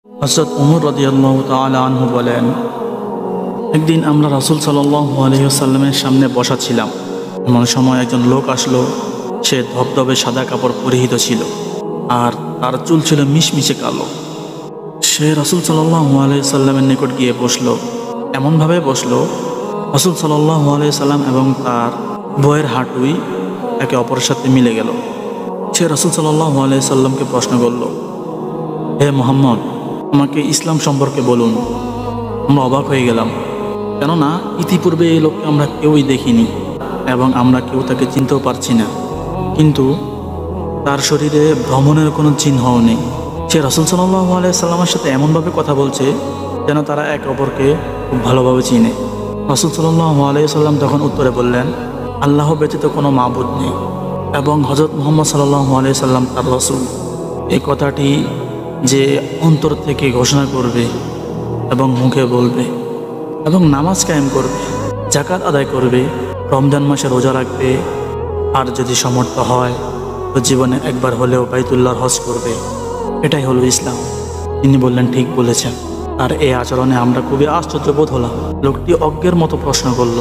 হযরত ওমর রাদিয়াল্লাহু তাআলা আনহু বলেন, একদিন আমরা রাসূল সাল্লাল্লাহু আলাইহি ওয়াসাল্লামের সামনে বসা ছিলাম। এমন সময় একজন লোক আসলো। সে ধবধবে সাদা কাপড় পরিহিত ছিল আর তার চুল ছিল মিশমিশে কালো। সে রাসূল সাল্লাল্লাহু আলাইহি ওয়াসাল্লামের নিকট গিয়ে বসলো। এমনভাবে বসলো, রাসূল সাল্লাল্লাহু আলাইহি ওয়াসাল্লাম এবং তার বইয়ের হাঁটুই একে অপরের সাথে মিলে গেল। সে রাসূল সাল্লাল্লাহু আলাইহি ওয়াসাল্লামকে প্রশ্ন করল, হে মুহাম্মদ, আমাকে ইসলাম সম্পর্কে বলুন। আমরা অবাক হয়ে গেলাম, কেননা ইতিপূর্বে এই লোককে আমরা কেউই দেখিনি এবং আমরা কেউ তাকে চিনতেও পারছি না। কিন্তু তার শরীরে ভ্রমণের কোনো চিহ্নও নেই। সে রাসূল সাল্লাল্লাহু আলাইহি ওয়াসাল্লামের সাথে এমনভাবে কথা বলছে যেন তারা একে অপরকে খুব ভালোভাবে চিনে। রাসূল সাল্লাল্লাহু আলাইহি ওয়াসাল্লাম তখন উত্তরে বললেন, আল্লাহ ব্যতীত কোনো মাবুদ নেই এবং হযরত মুহাম্মদ সাল্লাল্লাহু আলাইহি ওয়াসাল্লাম তার রাসূল। এই কথাটি যে অন্তর থেকে ঘোষণা করবে এবং মুখে বলবে এবং নামাজ কায়েম করবে, যাকাত আদায় করবে, রমজান মাসে রোজা রাখবে, আর যদি সমর্থ হয় তো জীবনে একবার হলেও বাইতুল্লাহর হজ করবে, এটাই হলো ইসলাম। তিনি বললেন, ঠিক বলেছেন। আর এই আচরণে আমরা খুবই আশ্চর্যবোধ হলাম। লোকটি অজ্ঞের মতো প্রশ্ন করল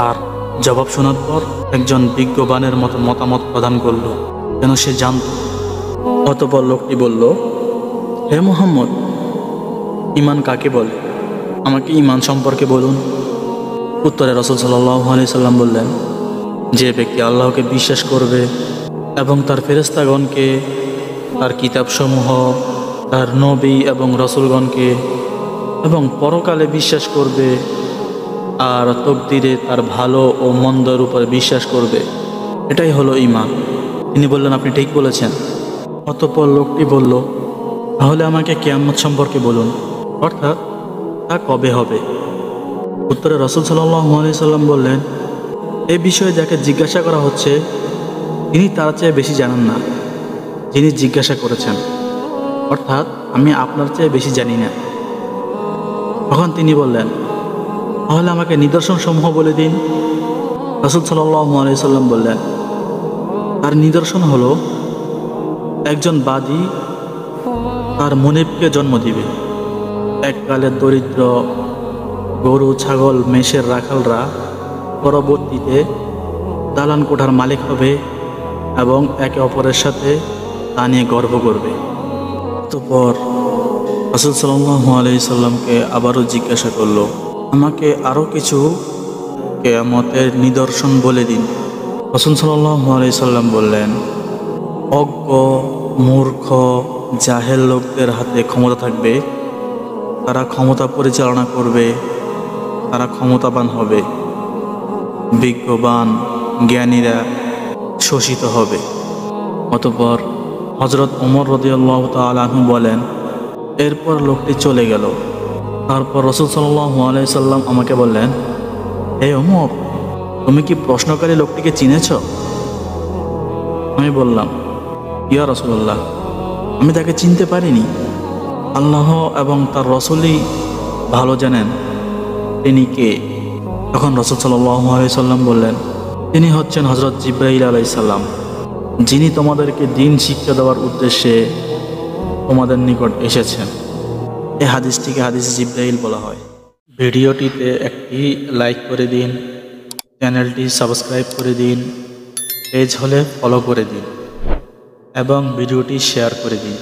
আর জবাব শোনার পর একজন বিজ্ঞবানের মতো মতামত প্রদান করল, যেন সে জানত। অতঃপর লোকটি বলল, হে মুহাম্মদ, ঈমান কাকে বলে? আমাকে ঈমান সম্পর্কে বলুন। উত্তরে রাসূল সাল্লাল্লাহু আলাইহি সাল্লাম বললেন, যে ব্যক্তি আল্লাহকে বিশ্বাস করবে এবং তার ফেরেশতাগণকে, তার কিতাবসমূহ, তার নবী এবং রাসূলগণকে এবং পরকালে বিশ্বাস করবে আর তকদিরে তার ভালো ও মন্দের উপরে বিশ্বাস করবে, এটাই হলো ঈমান। তিনি বললেন, আপনি ঠিক বলেছেন। অতঃপর লোকটি বলল, তাহলে আমাকে কিয়ামত সম্পর্কে বলুন, অর্থাৎ তা কবে হবে? উত্তরে রাসূল সাল্লাল্লাহু আলাইহি সাল্লাম বললেন, এই বিষয়ে যাকে জিজ্ঞাসা করা হচ্ছে তিনি তার চেয়ে বেশি জানেন না যিনি জিজ্ঞাসা করেছেন, অর্থাৎ আমি আপনার চেয়ে বেশি জানি না। তখন তিনি বললেন, তাহলে আমাকে নিদর্শন সমূহ বলে দিন। রাসূল সাল্লাল্লাহু আলাইহি সাল্লাম বললেন, তার নিদর্শন হলো একজন বাদী তার মুনিবকে জন্ম দিবে। এককালের দরিদ্র গরু, ছাগল, মেষের রাখালরা পরবর্তীতে দালান কোঠার মালিক হবে এবং একে অপরের সাথে তা নিয়ে গর্ব করবে। অতঃপর রাসূল সাল্লাল্লাহু আলাইহি সাল্লামকে আবারও জিজ্ঞাসা করল, আমাকে আরও কিছু কিয়ামতের নিদর্শন বলে দিন। রাসূল সাল্লাল্লাহু আলাইহি সাল্লাম বললেন, অজ্ঞ, মূর্খ, জাহেল লোকদের হাতে ক্ষমতা থাকবে। তারা ক্ষমতা পরিচালনা করবে, তারা ক্ষমতাবান হবে। বিজ্ঞবান, জ্ঞানীরা শোষিত হবে। অতঃপর হযরত ওমর রাদিয়াল্লাহু তাআলা আনহু বলেন, এরপর লোকটি চলে গেল। তারপর রাসূল সাল্লাল্লাহু আলাইহি সাল্লাম আমাকে বললেন, হে ওমর, তুমি কি প্রশ্নকারী লোকটিকে চিনেছ? আমি বললাম, ইয়া রাসূলুল্লাহ, আমি তাকে চিনতে পারিনি। আল্লাহ এবং তার রাসূলই ভালো জানেন তিনি কে। তখন রাসূল সাল্লাল্লাহু আলাইহি সাল্লাম বললেন, তিনি হচ্ছেন হযরত জিবরাইল আলাইহিস সালাম, যিনি তোমাদেরকে দ্বীন শিক্ষা দেওয়ার উদ্দেশ্যে তোমাদের নিকট এসেছেন। এই হাদিসটিকে হাদিস জিবরাইল বলা হয়। ভিডিওটিতে একটি লাইক করে দিন, চ্যানেলটি সাবস্ক্রাইব করে দিন, পেজ হলে ফলো করে দিন এবং ভিডিওটি শেয়ার করে দিন।